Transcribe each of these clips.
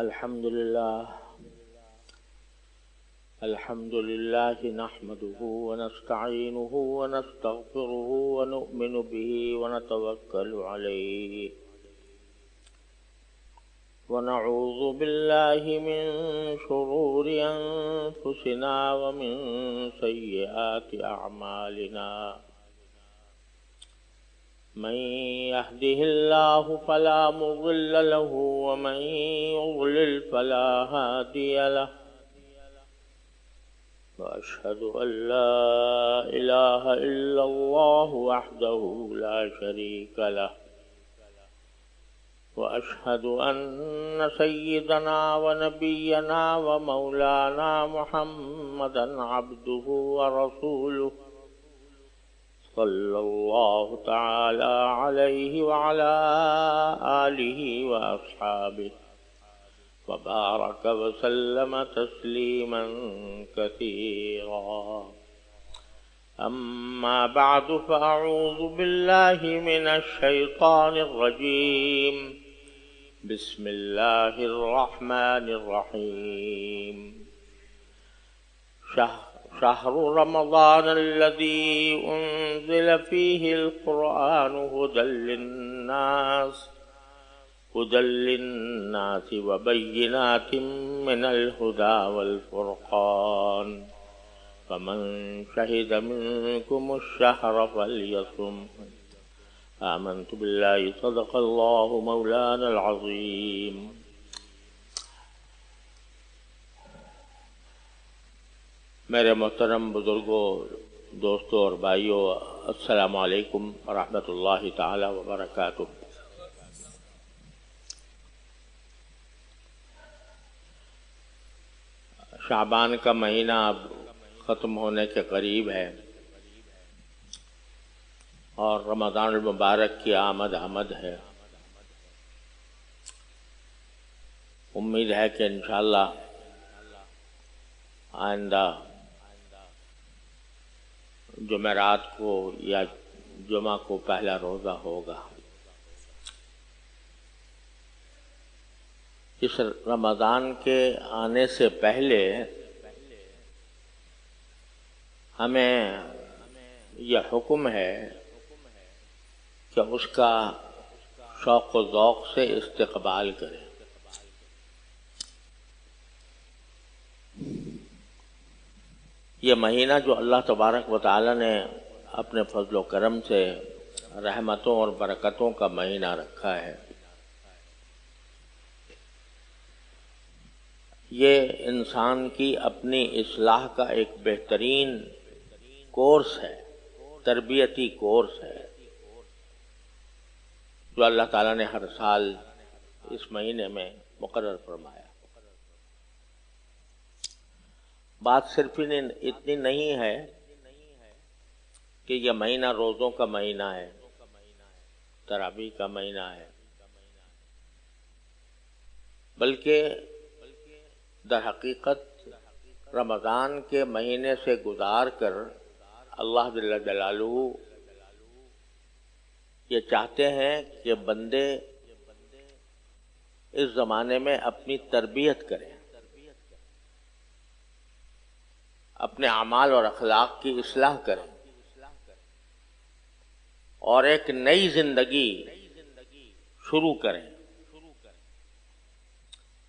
الحمد لله نحمده ونستعينه ونستغفره ونؤمن به ونتوكل عليه ونعوذ بالله من شرور أنفسنا ومن سيئات أعمالنا من يهده الله فلا مضل له ومن يضلل فلا هادي له وأشهد أن لا إله إلا الله وحده لا شريك له وأشهد أن سيدنا ونبينا ومولانا محمدا عبده ورسوله صلى الله تعالى عليه وعلى آله وأصحابه وبارك وسلم تسليما كثيرا أما بعد فأعوذ بالله من الشيطان الرجيم بسم الله الرحمن الرحيم شهر رمضان الذي أنزل فيه القرآن هدى للناس وبينات من الهدى والفرقان فمن شهد منكم الشهر فليصم آمنت بالله صدق الله مولانا العظيم. میرے محترم بزرگوں، دوستوں اور بھائیوں، السلام علیکم ورحمۃ اللہ تعالی وبرکاتہ۔ شعبان کا مہینہ اب ختم ہونے کے قریب ہے اور رمضان المبارک کی آمد ہے۔ امید ہے کہ انشاءاللہ آئندہ جمعرات کو یا جمعہ کو پہلا روزہ ہوگا۔ اس رمضان کے آنے سے پہلے ہمیں یہ حکم ہے کہ اس کا شوق و ذوق سے استقبال کریں۔ یہ مہینہ جو اللہ تبارک و تعالی نے اپنے فضل و کرم سے رحمتوں اور برکتوں کا مہینہ رکھا ہے، یہ انسان کی اپنی اصلاح کا ایک بہترین کورس ہے، تربیتی کورس ہے، جو اللہ تعالیٰ نے ہر سال اس مہینے میں مقرر فرمایا۔ بات صرف اتنی نہیں ہے کہ یہ مہینہ روزوں کا مہینہ ہے، تراویح کا مہینہ ہے، بلکہ در حقیقت رمضان کے مہینے سے گزار کر اللہ جل جلالہ یہ چاہتے ہیں کہ بندے اس زمانے میں اپنی تربیت کریں، اپنے اعمال اور اخلاق کی اصلاح کریں اور ایک نئی زندگی شروع کریں۔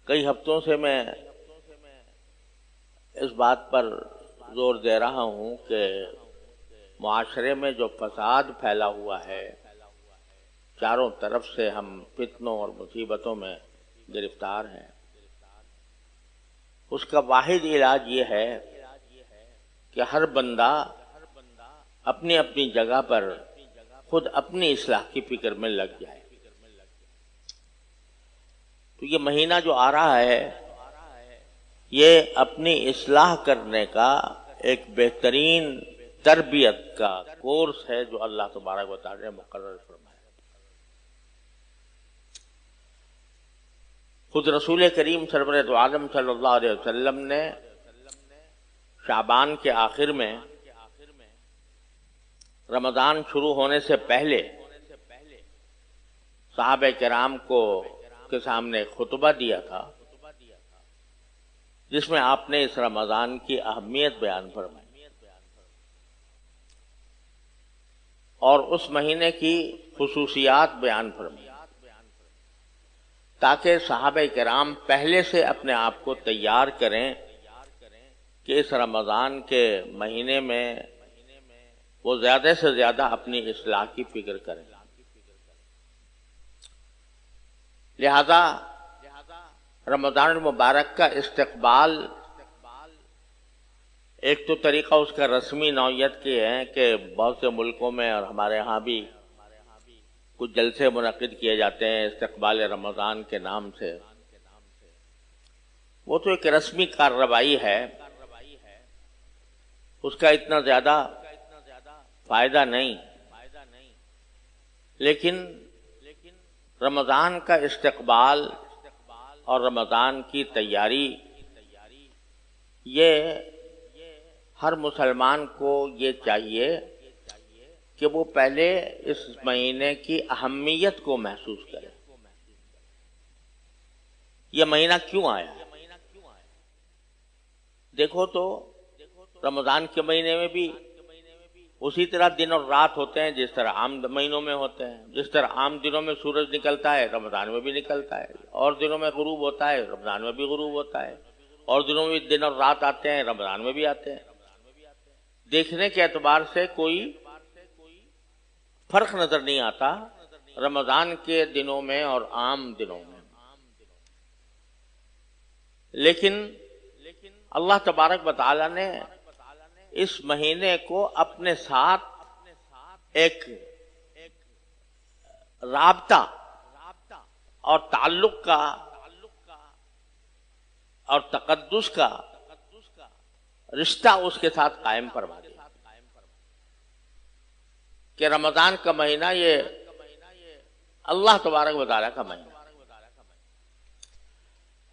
کئی ہفتوں سے میں اس بات پر زور دے رہا ہوں کہ معاشرے میں جو فساد پھیلا ہوا ہے، چاروں طرف سے ہم فتنوں اور مصیبتوں میں گرفتار ہیں، اس کا واحد علاج یہ ہے کہ ہر بندہ اپنی اپنی جگہ پر خود اپنی اصلاح کی فکر میں لگ جائے۔ تو یہ مہینہ جو آ رہا ہے، یہ اپنی اصلاح کرنے کا ایک بہترین تربیت کا کورس ہے جو اللہ تبارک و تعالی نے مقرر فرمایا۔ خود رسول کریم سرور دو عالم صلی اللہ علیہ وسلم نے شعبان کے آخر میں رمضان شروع ہونے سے پہلے صحابہ کرام کے سامنے خطبہ دیا تھا جس میں آپ نے اس رمضان کی اہمیت بیان فرمائی اور اس مہینے کی خصوصیات بیان فرمائی، تاکہ صحابہ کرام پہلے سے اپنے آپ کو تیار کریں کہ اس رمضان کے مہینے میں وہ زیادہ سے زیادہ اپنی اصلاح کی فکر کریں۔ لہذا رمضان المبارک کا استقبال ایک تو طریقہ اس کا رسمی نوعیت کے ہے کہ بہت سے ملکوں میں اور ہمارے ہاں بھی کچھ جلسے منعقد کیے جاتے ہیں استقبال رمضان کے نام سے، وہ تو ایک رسمی کارروائی ہے، اس کا اتنا زیادہ فائدہ نہیں، لیکن رمضان کا استقبال اور رمضان کی تیاری یہ ہر مسلمان کو یہ چاہیے کہ وہ پہلے اس مہینے کی اہمیت کو محسوس کرے۔ یہ مہینہ کیوں آیا؟ دیکھو تو رمضان کے مہینے میں بھی اسی طرح دن اور رات ہوتے ہیں جس طرح عام مہینوں میں ہوتے ہیں، جس طرح عام دنوں میں سورج نکلتا ہے رمضان میں بھی نکلتا ہے، اور دنوں میں غروب ہوتا ہے رمضان میں بھی غروب ہوتا ہے، اور دنوں میں دن اور رات آتے ہیں رمضان میں بھی آتے ہیں۔ دیکھنے کے اعتبار سے کوئی فرق نظر نہیں آتا رمضان کے دنوں میں اور عام دنوں میں، لیکن اللہ تبارک و تعالی نے اس مہینے کو اپنے ساتھ ایک رابطہ اور تعلق کا اور تقدس کا رشتہ اس کے ساتھ قائم فرما دیا کہ رمضان کا مہینہ یہ اللہ تبارک و تعالیٰ کا مہینہ،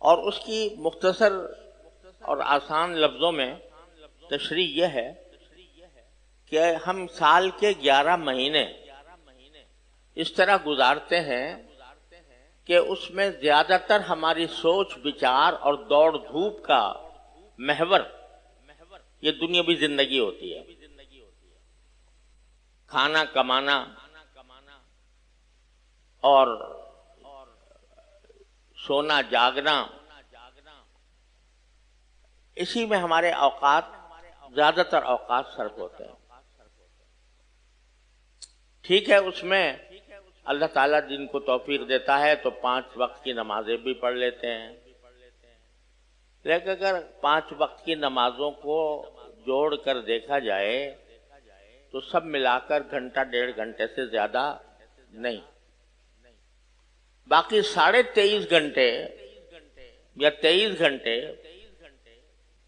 اور اس کی مختصر اور آسان لفظوں میں تشریح یہ ہے کہ ہم سال کے 11 مہینے اس طرح گزارتے ہیں کہ اس میں زیادہ تر ہماری سوچ بچار اور دوڑ دھوپ کا محور یہ دنیاوی زندگی ہوتی ہے، کھانا کمانا اور سونا جاگنا، اسی میں ہمارے اوقات زیادہ تر اوقات صرف ہوتے ہیں۔ ٹھیک ہے، اس میں اللہ تعالیٰ جن کو توفیق دیتا ہے تو 5 وقت کی نمازیں بھی پڑھ لیتے ہیں، لیکن اگر 5 وقت کی نمازوں کو جوڑ کر دیکھا جائے تو سب ملا کر گھنٹہ 1.5 گھنٹے سے زیادہ نہیں، باقی 23.5 گھنٹے یا 23 گھنٹے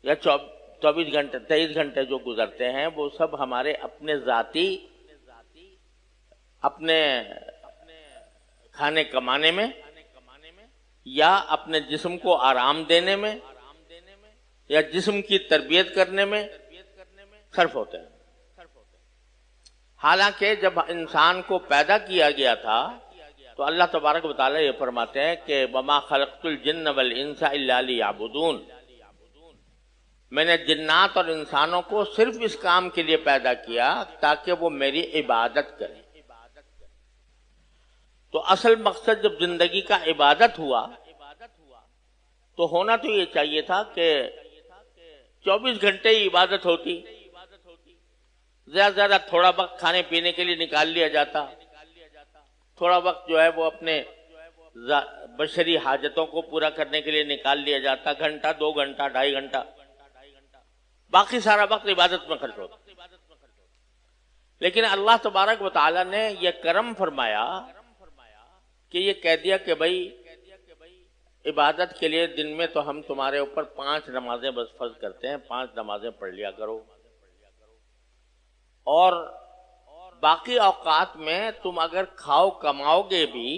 یا 24 گھنٹے 23 گھنٹے جو گزرتے ہیں وہ سب ہمارے اپنے ذاتی اپنے کھانے کمانے میں یا اپنے جسم کو آرام دینے میں یا جسم کی تربیت کرنے میں صرف ہوتے ہیں۔ حالانکہ جب انسان کو پیدا کیا گیا تھا تو اللہ تبارک و تعالیٰ یہ فرماتے ہیں کہ وَمَا خَلَقْتُ الْجِنَّ وَالْإِنسَ إِلَّا لِيَعْبُدُونَ، میں نے جنات اور انسانوں کو صرف اس کام کے لیے پیدا کیا تاکہ وہ میری عبادت کریں۔ تو اصل مقصد جب زندگی کا عبادت ہوا تو ہونا تو یہ چاہیے تھا کہ 24 گھنٹے ہی عبادت ہوتی، زیادہ زیادہ تھوڑا وقت کھانے پینے کے لیے نکال لیا جاتا، تھوڑا وقت جو ہے وہ اپنے بشری حاجتوں کو پورا کرنے کے لیے نکال لیا جاتا، گھنٹہ 2 گھنٹہ 2.5 گھنٹہ، باقی سارا وقت عبادت میں خرچ ہوتا۔ لیکن اللہ تبارک و تعالیٰ نے یہ کرم فرمایا کہ یہ کہہ دیا کہ بھائی عبادت کے لیے دن میں تو ہم تمہارے اوپر 5 نمازیں بس فرض کرتے ہیں، 5 نمازیں پڑھ لیا کرو، اور باقی اوقات میں تم اگر کھاؤ کماؤ گے بھی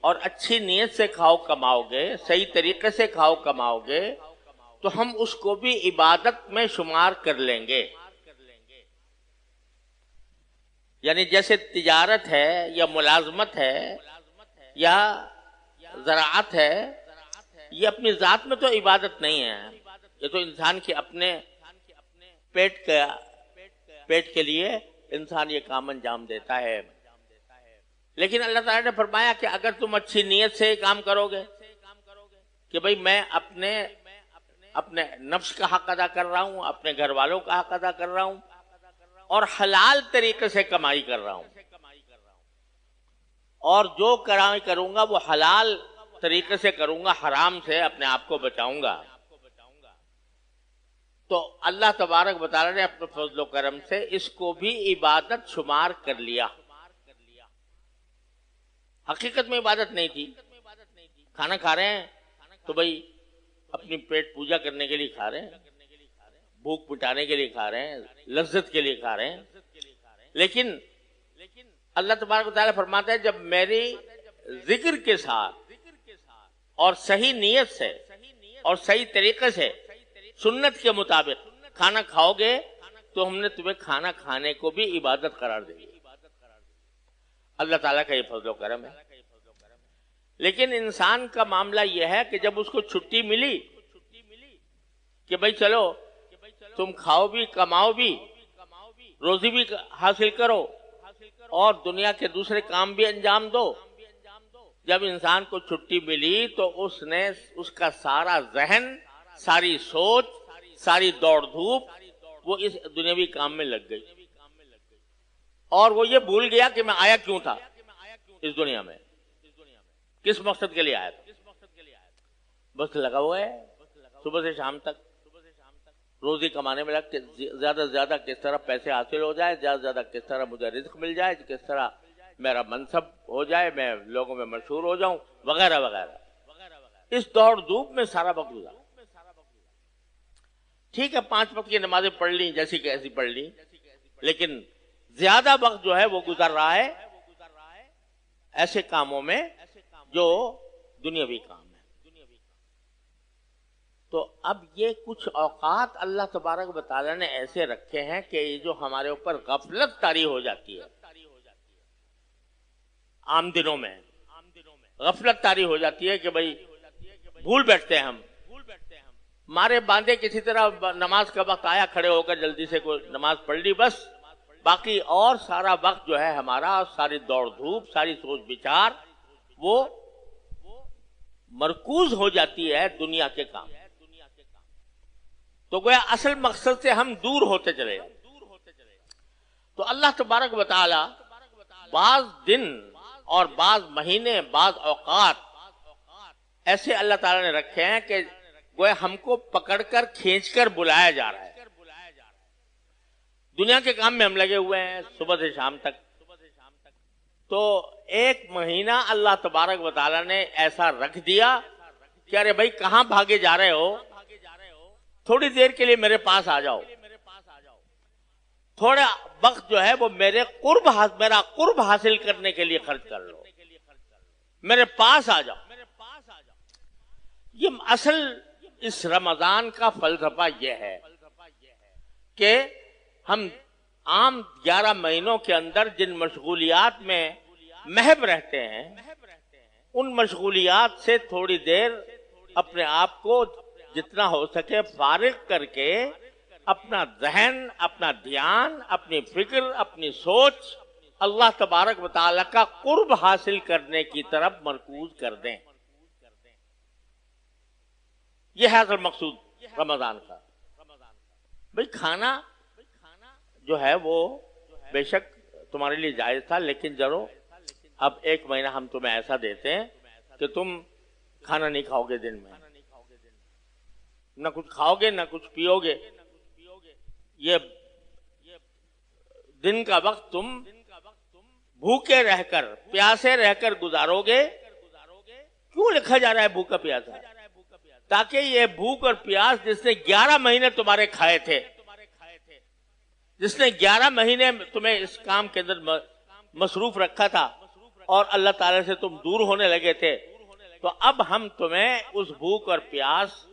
اور اچھی نیت سے کھاؤ کماؤ گے، صحیح طریقے سے کھاؤ کماؤ گے تو ہم اس کو بھی عبادت میں شمار کر لیں گے۔ یعنی جیسے تجارت ہے یا ملازمت ہے یا زراعت ہے، یہ اپنی ذات میں تو عبادت نہیں ہے، یہ تو انسان کے اپنے پیٹ کے لیے انسان یہ کام انجام دیتا ہے. لیکن اللہ تعالیٰ نے فرمایا کہ اگر تم اچھی نیت سے کام کرو گے کہ بھئی میں اپنے نفس کا حق ادا کر رہا ہوں، اپنے گھر والوں کا حق ادا کر رہا ہوں، اور حلال طریقے سے کمائی کر رہا ہوں، اور جو کمائی کروں گا وہ حلال طریقے سے کروں گا، حرام سے اپنے آپ کو بچاؤں گا، تو اللہ تبارک و تعالیٰ نے اپنے فضل و کرم سے اس کو بھی عبادت شمار کر لیا. حقیقت میں عبادت نہیں تھی. کھانا کھا رہے ہیں تو بھئی اپنی پیٹ پوجا کرنے کے لیے کھا رہے ہیں، بھوک مٹانے کے لیے کھا رہے ہیں، لذت کے لیے کھا رہے ہیں. لیکن اللہ تبارک و تعالیٰ فرماتا ہے جب میری ذکر کے ساتھ اور صحیح نیت سے اور صحیح طریقے سے سنت کے مطابق کھانا کھاؤ گے تو ہم نے تمہیں کھانا کھانے کو بھی عبادت قرار دے دی. اللہ تعالیٰ کا یہ فضل و کرم ہے. لیکن انسان کا معاملہ یہ ہے کہ جب اس کو چھٹی ملی کہ بھئی چلو تم کھاؤ بھی، کماؤ بھی، روزی بھی حاصل کرو اور دنیا کے دوسرے کام بھی انجام دو، جب انسان کو چھٹی ملی تو اس کا سارا ذہن، ساری سوچ، ساری دوڑ دھوپ وہ اس دنیاوی کام میں لگ گئی، اور وہ یہ بھول گیا کہ میں آیا کیوں تھا اس دنیا میں، کس مقصد کے لیے آیا تھا. بس لگا ہوا ہے صبح سے شام تک روزی کمانے میں لگ کے زیادہ سے زیادہ کس طرح پیسے حاصل ہو جائے، زیادہ سے زیادہ کس طرح مجھے رزق مل جائے، کس طرح میرا منصب ہو جائے، میں لوگوں میں مشہور ہو جاؤں، وغیرہ وغیرہ. اس دوڑ دھوپ میں سارا وقت گزارا. ٹھیک ہے 5 وقت کی نمازیں پڑھ لی جیسی کہ ایسی پڑھ لی، لیکن زیادہ وقت جو ہے وہ گزر رہا ہے ایسے کاموں میں جو دنیاوی کام ہے. تو اب یہ کچھ اوقات اللہ تبارک و تعالیٰ نے ایسے رکھے ہیں کہ یہ جو ہمارے اوپر غفلت طاری ہو جاتی ہے، عام دنوں میں غفلت طاری ہو جاتی ہے کہ بھئی بھول بیٹھتے ہیں ہم، مارے باندھے کسی طرح نماز کا وقت آیا، کھڑے ہو کر جلدی سے کوئی نماز پڑھ لی، بس باقی اور سارا وقت جو ہے ہمارا، ساری دوڑ دھوپ، ساری سوچ بچار وہ مرکوز ہو جاتی ہے دنیا کے کام. تو گویا اصل مقصد سے ہم دور ہوتے چلے جائیں. تو اللہ تبارک و تعالی بعض دن اور بعض مہینے، بعض اوقات ایسے اللہ تعالیٰ نے رکھے ہیں کہ گویا ہم کو پکڑ کر کھینچ کر بلایا جا رہا ہے. دنیا کے کام میں ہم لگے ہوئے ہیں صبح سے شام تک. تو ایک مہینہ اللہ تبارک و تعالیٰ نے ایسا رکھ دیا کہ ارے بھائی کہاں بھاگے جا رہے ہو، تھوڑی دیر کے لیے میرے پاس آ جاؤ، تھوڑا وقت جو ہے وہ میرا قرب حاصل کرنے کے لیے خرچ کر لو، میرے پاس آ جاؤ. یہ اصل اس رمضان کا فلسفہ یہ ہے کہ ہم عام 11 مہینوں کے اندر جن مشغولیات میں محو رہتے ہیں، ان مشغولیات سے تھوڑی دیر اپنے آپ کو جتنا ہو سکے فارغ کر کے اپنا ذہن، اپنا دھیان، اپنی فکر، اپنی سوچ اللہ تبارک و تعالیٰ کا قرب حاصل کرنے کی طرف مرکوز کر دیں. یہ ہے اصل مقصود رمضان کا. بھئی کھانا جو ہے وہ بے شک تمہارے لیے جائز تھا، لیکن ضرور اب 1 مہینہ ہم تمہیں ایسا دیتے ہیں کہ تم کھانا نہیں کھاؤ گے دن میں، نہ کچھ کھاؤ گے نہ کچھ پیو گے. یہ دن کا وقت تم بھوکے رہ کر، پیاسے رہ کر گزارو گے. کیوں لکھا جا رہا ہے بھوکا پیاسا؟ تاکہ یہ بھوک اور پیاس جس نے 11 مہینے تمہارے کھائے تھے، جس نے 11 مہینے تمہیں اس کام کے اندر مصروف رکھا تھا اور اللہ تعالی سے تم دور ہونے لگے تھے، تو اب ہم تمہیں اس بھوک اور پیاس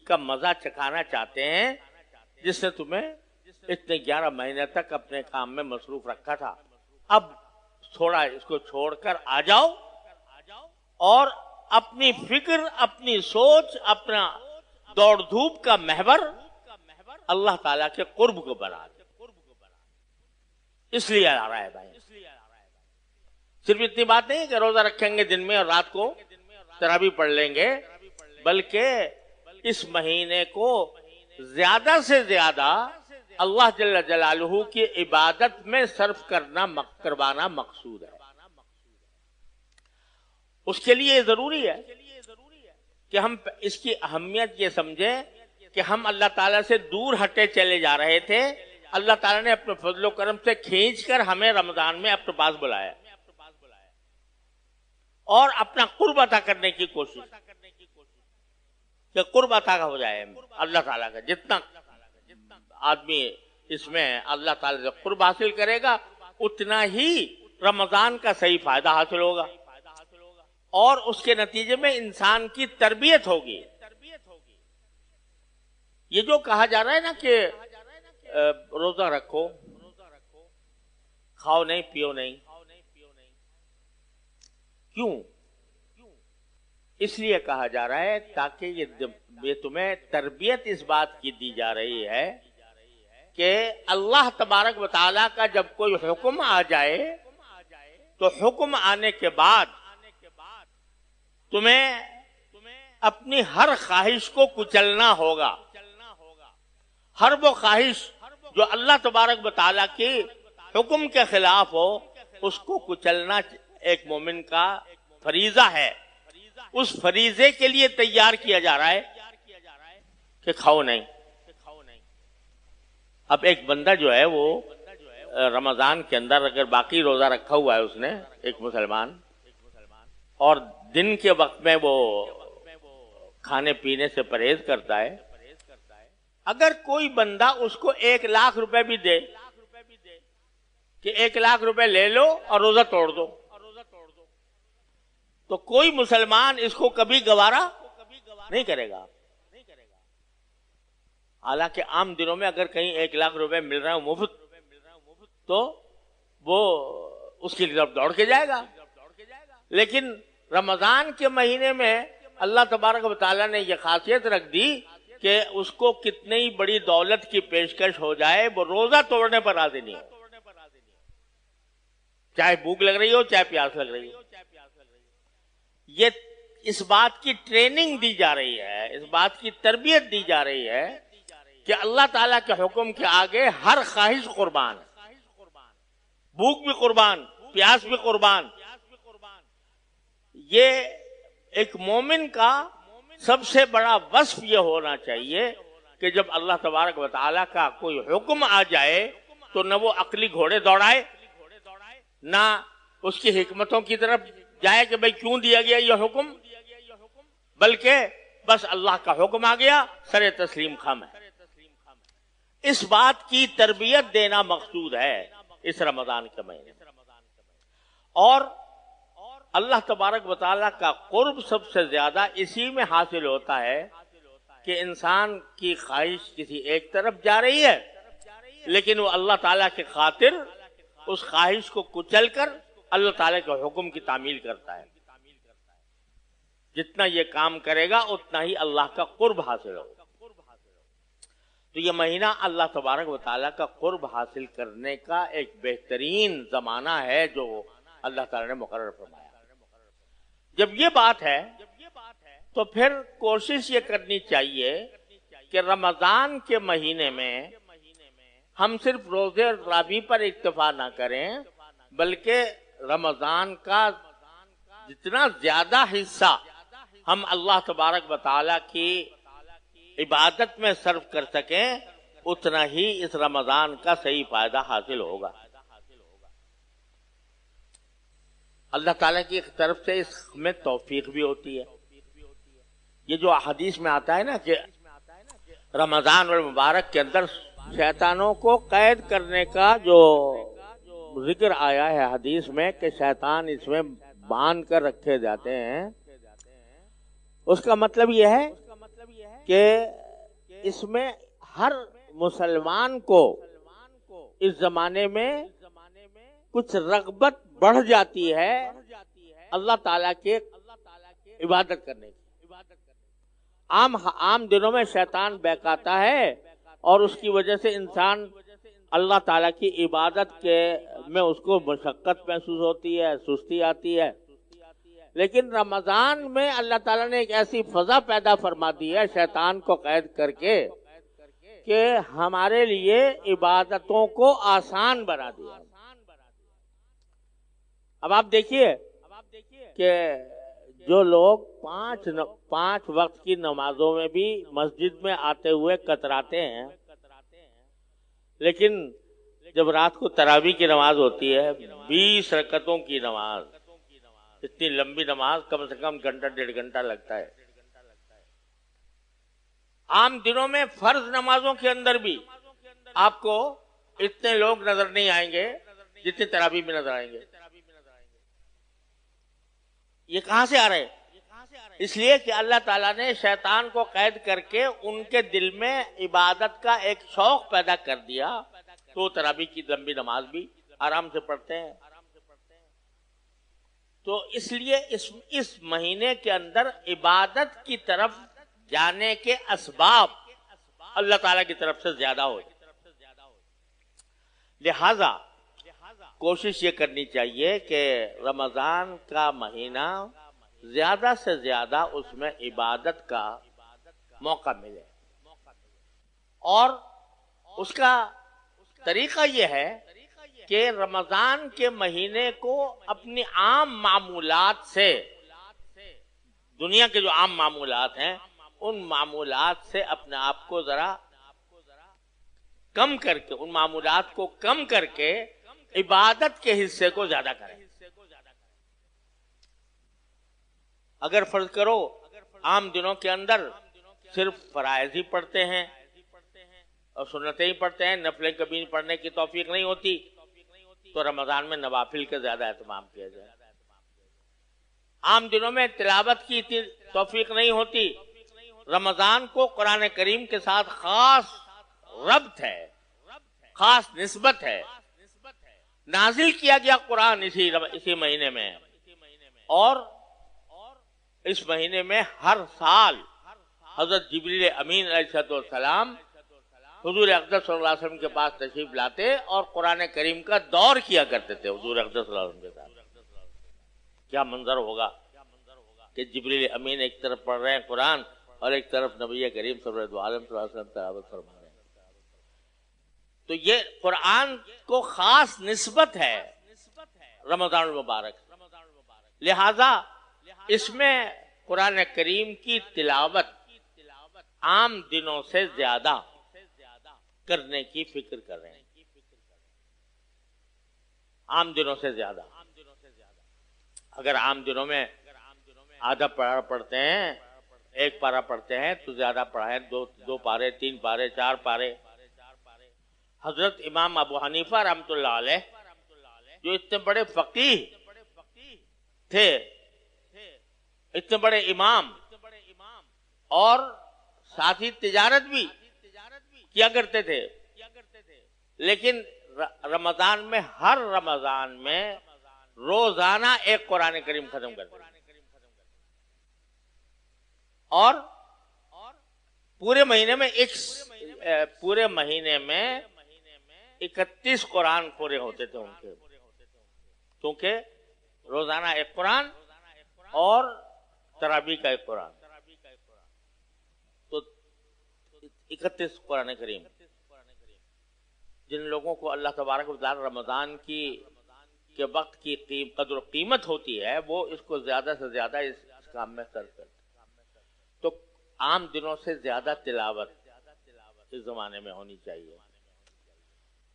کا مزہ چکھانا چاہتے ہیں جس نے تمہیں اتنے 11 مہینے تک اپنے کام میں مصروف رکھا تھا. اب تھوڑا اس کو چھوڑ کر آ جاؤ اور اپنی فکر، اپنی سوچ، اپنا دوڑ دھوپ کا محور اللہ تعالیٰ کے قرب کو بنا دے، اس لیے آ رہا ہے بھائی۔ صرف اتنی بات نہیں کہ روزہ رکھیں گے دن میں اور رات کو تراویح پڑھ لیں گے، بلکہ اس مہینے کو زیادہ سے زیادہ اللہ جل جلالہ کی عبادت میں صرف کروانا مقصود ہے۔ اس کے لیے یہ ضروری ہے کہ ہم اس کی اہمیت یہ سمجھیں کہ ہم اللہ تعالیٰ سے دور ہٹے چلے جا رہے تھے، اللہ تعالیٰ نے اپنے فضل و کرم سے کھینچ کر ہمیں رمضان میں اپنے پاس بلایا اور اپنا قرب عطا کرنے کی کوشش، کہ قرب عطا ہو جائے اللہ تعالیٰ کا۔ جتنا آدمی اس میں اللہ تعالیٰ سے قرب حاصل کرے گا اتنا ہی رمضان کا صحیح فائدہ حاصل ہوگا، اور اس کے نتیجے میں انسان کی تربیت ہوگی۔ یہ جو کہا جا رہا ہے نا کہ روزہ رکھو، کھاؤ نہیں پیو نہیں، کیوں؟ اس لیے کہا جا رہا ہے تاکہ یہ تمہیں تربیت اس بات کی دی جا رہی ہے کہ اللہ تبارک و تعالیٰ کا جب کوئی حکم آ جائے تو حکم آنے کے بعد تمہیں اپنی ہر خواہش کو کچلنا ہوگا۔ ہر وہ خواہش جو اللہ تبارک و تعالیٰ کے حکم کے خلاف ہو اس کو کچلنا ایک مومن کا فریضہ ہے۔ اس فریضے کے لیے تیار کیا جا رہا ہے کہ کھاؤ نہیں۔ اب ایک بندہ جو ہے وہ رمضان کے اندر اگر باقی روزہ رکھا ہوا ہے اس نے، ایک مسلمان، اور دن کے وقت میں وہ کھانے پینے سے پرہیز کرتا ہے، اگر کوئی بندہ اس کو 1,00,000 روپے بھی دے کہ 1,00,000 روپے لے لو اور روزہ توڑ دو، تو کوئی مسلمان اس کو کبھی گوارا نہیں کرے گا۔ حالانکہ عام دنوں میں اگر کہیں 1,00,000 روپے مل رہا ہے مفت تو وہ اس کی طرف دوڑ کے جائے گا، لیکن رمضان کے مہینے میں اللہ تبارک و تعالیٰ نے یہ خاصیت رکھ دی کہ اس کو کتنی بڑی دولت کی پیشکش ہو جائے وہ روزہ توڑنے پر راضی نہیں ہے، چاہے بھوک لگ رہی ہو چاہے پیاس لگ رہی ہو۔ یہ اس بات کی ٹریننگ دی جا رہی ہے، اس بات کی تربیت دی جا رہی ہے کہ اللہ تعالیٰ کے حکم کے آگے ہر خواہش قربان، بھوک بھی قربان، پیاس بھی قربان۔ یہ ایک مومن کا سب سے بڑا وصف یہ ہونا چاہیے کہ جب اللہ تبارک و تعالیٰ کا کوئی حکم آ جائے تو نہ وہ عقلی گھوڑے دوڑائے، نہ اس کی حکمتوں کی طرف جائے کہ بھئی کیوں دیا گیا یہ حکم، بلکہ بس اللہ کا حکم آ گیا سر تسلیم خم ہے۔ اس بات کی تربیت دینا مقصود ہے اس رمضان کے مہینے میں، اور اللہ تبارک و تعالیٰ کا قرب سب سے زیادہ اسی میں حاصل ہوتا ہے کہ انسان کی خواہش کسی ایک طرف جا رہی ہے لیکن وہ اللہ تعالیٰ کی خاطر اس خواہش کو کچل کر اللہ تعالیٰ کے حکم کی تعمیل کرتا ہے۔ جتنا یہ کام کرے گا اتنا ہی اللہ کا قرب حاصل ہوگا۔ تو یہ مہینہ اللہ تبارک و تعالیٰ کا قرب حاصل کرنے کا ایک بہترین زمانہ ہے جو اللہ تعالیٰ نے مقرر فرمایا۔ جب یہ بات ہے تو پھر کوشش یہ کرنی چاہیے کہ رمضان کے مہینے میں ہم صرف روزے اور تراویح پر اکتفا نہ کریں، بلکہ رمضان کا جتنا زیادہ حصہ ہم اللہ تبارک و تعالیٰ کی عبادت میں صرف کر سکیں اتنا ہی اس رمضان کا صحیح فائدہ حاصل ہوگا۔ اللہ تعالیٰ کی طرف سے اس میں توفیق بھی ہوتی ہے۔ یہ جو حدیث میں آتا ہے نا کہ رمضان المبارک کے اندر شیطانوں کو قید کرنے کا جو ذکر آیا ہے حدیث میں کہ شیطان اس میں باندھ کر رکھے جاتے ہیں، اس کا مطلب یہ ہے کہ اس میں ہر مسلمان کو اس زمانے میں کچھ رغبت بڑھ جاتی ہے اللہ تعالیٰ کے عبادت کرنے کی۔ عام دنوں میں شیطان بہکاتا ہے اور اس کی وجہ سے انسان اللہ تعالیٰ کی عبادت میں اس کو مشقت محسوس ہوتی ہے، سستی آتی ہے. لیکن رمضان میں اللہ تعالیٰ نے ایک ایسی فضا پیدا فرما دی ہے شیطان کو قید کر کے کہ ہمارے لیے عبادتوں کو آسان بنا دیا. اب آپ دیکھیے کہ جو لوگ پانچ وقت کی نمازوں میں بھی مسجد میں آتے ہوئے کتراتے ہیں، لیکن جب رات کو تراویح کی نماز ہوتی ہے 20 رکعتوں کی نماز، اتنی لمبی نماز کم سے کم گھنٹہ 1.5 گھنٹہ لگتا ہے. عام دنوں میں فرض نمازوں کے اندر بھی آپ کو اتنے لوگ نظر نہیں آئیں گے جتنے تراویح میں نظر آئیں گے. یہ کہاں سے آ رہے؟ اس لیے کہ اللہ تعالیٰ نے شیطان کو قید کر کے ان کے دل میں عبادت کا ایک شوق پیدا کر دیا، تو تراویح کی لمبی نماز بھی آرام سے پڑھتے ہیں. تو اس لیے اس مہینے کے اندر عبادت کی طرف جانے کے اسباب اللہ تعالیٰ کی طرف سے زیادہ ہو. لہذا کوشش یہ کرنی چاہیے کہ رمضان کا مہینہ زیادہ سے زیادہ اس میں عبادت کا موقع ملے، اور اس کا طریقہ یہ ہے کہ رمضان کے مہینے کو اپنی عام معمولات سے، دنیا کے جو عام معمولات ہیں ان معمولات سے اپنے آپ کو ذرا کم کر کے، ان معمولات کو کم کر کے عبادت کے حصے کو زیادہ کریں. اگر فرض کرو عام دنوں کے اندر صرف فرائض ہی پڑھتے ہیں اور سنتیں ہی پڑھتے ہیں، نفلیں کبھی پڑھنے کی توفیق نہیں ہوتی، تو رمضان میں نوافل کا زیادہ اہتمام کیا جائے. عام دنوں میں تلاوت کی اتنی توفیق نہیں ہوتی، رمضان کو قرآن کریم کے ساتھ خاص ربط ہے، خاص نسبت ہے. نازل کیا گیا قرآن اسی مہینے میں، اور اس مہینے میں ہر سال حضرت جبریل امین علیہ السلام حضور اقدس صلی اللہ علیہ وسلم کے پاس تشریف لاتے اور قرآن کریم کا دور کیا کرتے تھے حضور اقدس صلی اللہ علیہ وسلم کے ساتھ. کیا منظر ہوگا کہ جبریل امین ایک طرف پڑھ رہے ہیں قرآن اور ایک طرف نبی کریم صلی اللہ علیہ وسلم تلاوت فرما رہے ہیں. تو یہ قرآن کو خاص نسبت ہے رمضان المبارک. لہذا اس میں قرآن کریم کی تلاوت عام دنوں سے زیادہ کرنے کی فکر کر رہے ہیں. عام دنوں سے زیادہ. اگر عام دنوں میں آدھا پارہ پڑھتے ہیں، ایک پارہ پڑھتے ہیں، تو زیادہ پڑھائیں، دو پارے، 3 پارے، 4 پارے. حضرت امام ابو حنیفہ رحمۃ اللہ علیہ جو اتنے بڑے فقیہ تھے، اتنے بڑے امام، اور ساتھ ہی تجارت بھی کیا کرتے تھے، لیکن رمضان میں، ہر رمضان میں روزانہ ایک قرآن کریم ختم کرتے تھے، اور پورے مہینے میں 31 قرآن پورے ہوتے تھے ان کے، کیونکہ روزانہ ایک قرآن اور تراویح کا ایک قرآن، تو 31 قرآن کریم. جن لوگوں کو اللہ تبارک و تعالی رمضان کے وقت کی قدر و قیمت ہوتی ہے، وہ اس کو زیادہ سے زیادہ اس کام میں صرف کرتے. تو عام دنوں سے زیادہ تلاوت اس زمانے میں ہونی چاہیے.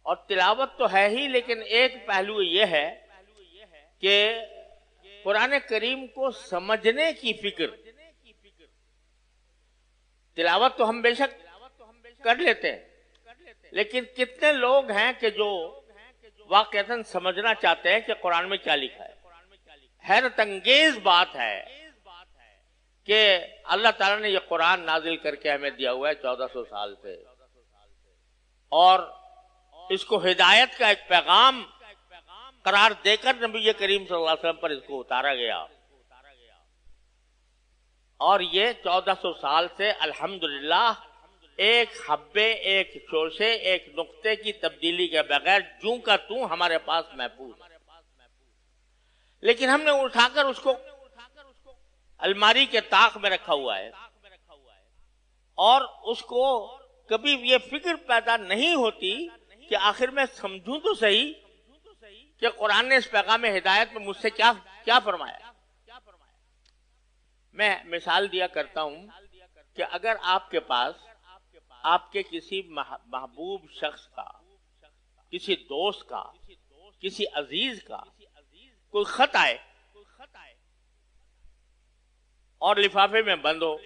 اور تلاوت تو ہے ہی، لیکن ایک پہلو یہ ہے کہ قرآن کریم کو سمجھنے کی فکر. تلاوت تو ہم بے شک کر لیتے ہیں، لیکن کتنے لوگ ہیں کہ جو واقعتاً سمجھنا چاہتے ہیں کہ قرآن میں کیا لکھا ہے. حیرت انگیز بات ہے کہ اللہ تعالیٰ نے یہ قرآن نازل کر کے ہمیں دیا ہوا ہے 1400 سال سے، اور اس کو ہدایت کا ایک پیغام قرار دے کر نبی کریم صلی اللہ علیہ وسلم پر اس کو اتارا گیا. اور یہ 1400 سال سے الحمدللہ ایک حبے، ایک شوشے، ایک نقطے کی تبدیلی کے بغیر جوں کا توں ہمارے پاس محفوظ ہے۔ لیکن ہم نے اٹھا کر اس کو الماری کے طاق میں رکھا ہوا ہے، اور اس کو کبھی یہ فکر پیدا نہیں ہوتی کہ آخر میں سمجھوں تو صحیح کہ قرآن نے اس پیغام ہدایت میں مجھ سے کیا فرمایا۔ میں مثال دیا کرتا ہوں کہ اگر آپ کے پاس آپ کے کسی محبوب شخص کا، کسی دوست کا، کسی عزیز کا کوئی خط آئے اور لفافے میں بند ہو،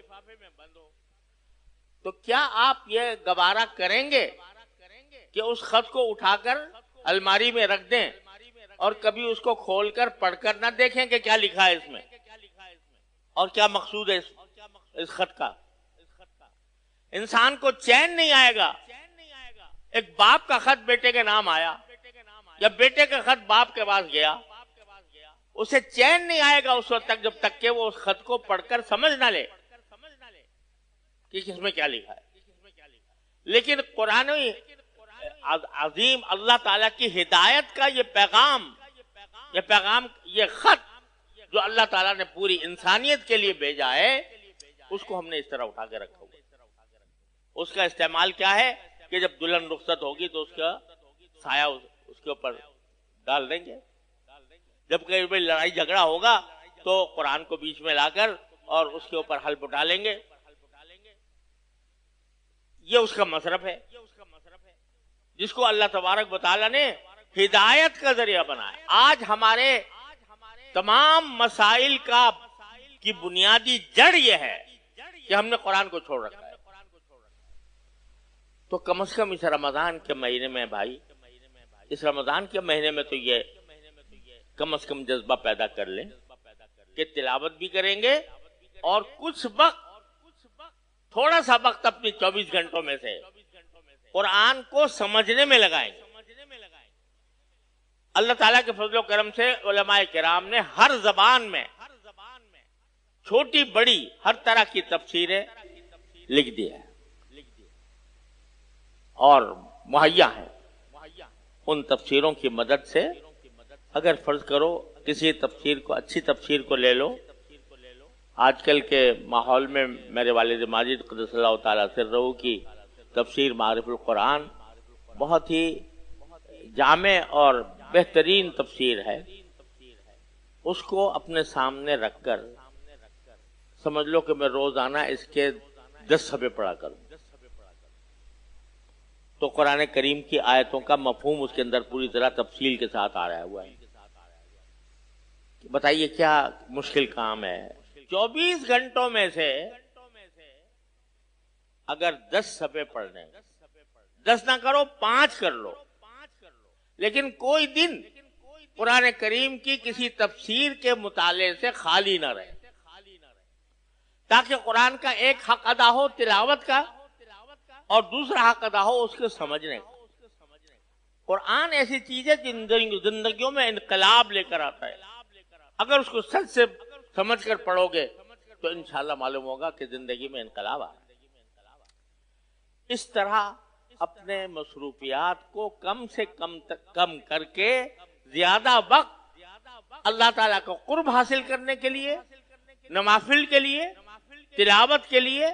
تو کیا آپ یہ گوارا کریں گے کہ اس خط کو اٹھا کر الماری میں رکھ دیں اور کبھی اس کو کھول کر پڑھ کر نہ دیکھیں کہ کیا لکھا ہے اس میں اور کیا مقصود ہے اس خط کا؟ انسان کو چین نہیں آئے گا۔ ایک باپ کا خط بیٹے کے نام آیا یا بیٹے کا خط باپ کے پاس گیا، اسے چین نہیں آئے گا اس وقت تک جب تک کہ وہ اس خط کو پڑھ کر سمجھ نہ لے کہ کس میں کیا لکھا ہے۔ لیکن قرآن عظیم اللہ تعالیٰ کی ہدایت کا یہ پیغام، یہ خط جو اللہ تعالیٰ نے پوری انسانیت کے لیے بھیجا ہے، اس کو ہم نے اس طرح اٹھا کے رکھا ہوا۔ اس کا استعمال کیا ہے کہ جب دلہن رخصت ہوگی تو اس کا سایہ اس کے اوپر ڈال دیں گے، جب کہیں لڑائی جھگڑا ہوگا تو قرآن کو بیچ میں لا کر اور اس کے اوپر حلف اٹھا لیں گے۔ یہ اس کا مصرف ہے جس کو اللہ تبارک و تعالیٰ نے ہدایت کا ذریعہ بنایا۔ آج ہمارے تمام مسائل کی بنیادی جڑ یہ ہے کہ ہم نے قرآن کو چھوڑ رکھا ہے۔ تو کم از کم اس رمضان کے مہینے میں بھائی، اس رمضان کے مہینے میں تو یہ کم از کم جذبہ پیدا کر لیں کہ تلاوت بھی کریں گے اور کچھ وقت، تھوڑا سا وقت اپنی 24 گھنٹوں میں سے قرآن کو سمجھنے میں لگائیں گے۔ اللہ تعالیٰ کے فضل و کرم سے علماء کرام نے ہر زبان میں چھوٹی بڑی ہر طرح کی تفسیریں لکھ دی ہے اور مہیا ہے۔ ان تفسیروں کی مدد سے اگر فرض کرو کسی تفسیر کو، اچھی تفسیر کو لے لو، آج کل کے ماحول میں میرے والد ماجد قدس اللہ تعالیٰ سرہ کی تفسیر معارف القرآن بہت ہی جامع اور بہترین تفسیر ہے۔ اس کو اپنے سامنے رکھ کر سمجھ لو کہ میں روزانہ اس کے 10 صفحے پڑھا کروں تو قرآن کریم کی آیتوں کا مفہوم اس کے اندر پوری طرح تفصیل کے ساتھ آ رہا ہوا ہے۔ بتائیے کیا مشکل کام ہے۔ 24 گھنٹوں میں سے اگر 10 صفحے پڑھنے، 10 نہ کرو 5 کر لو، لیکن کوئی دن قرآن کریم کی کسی تفسیر کے مطالعے سے خالی نہ رہے، تاکہ قرآن کا ایک حق ادا ہو تلاوت کا اور دوسرا حق ادا ہو اس کے سمجھنے کا۔ قرآن ایسی چیز ہے زندگیوں میں انقلاب لے کر آتا ہے۔ اگر اس کو سچ سے سمجھ کر پڑھو گے تو انشاءاللہ معلوم ہوگا کہ زندگی میں انقلاب آ رہا ہے۔ اس طرح اپنے مصروفیات کو کم سے کم کر کے زیادہ وقت اللہ تعالیٰ کو قرب حاصل کرنے کے لیے، نوافل کے لیے، تلاوت کے لیے،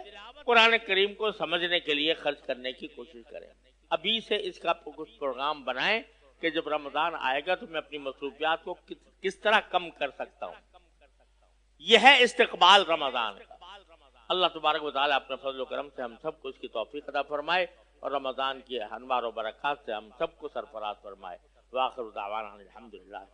قرآن کریم کو سمجھنے کے لیے خرچ کرنے کی کوشش کریں۔ ابھی سے اس کا کچھ پروگرام بنائیں کہ جب رمضان آئے گا تو میں اپنی مصروفیات کو کس طرح کم کر سکتا ہوں۔ یہ ہے استقبال رمضان کا۔ اللہ تبارک و تعالیٰ اپنے فضل و کرم سے ہم سب کو اس کی توفیق عطا فرمائے اور رمضان کی انوار و برکات سے ہم سب کو سرفراز فرمائے۔ وآخر دعوانا الحمدللہ۔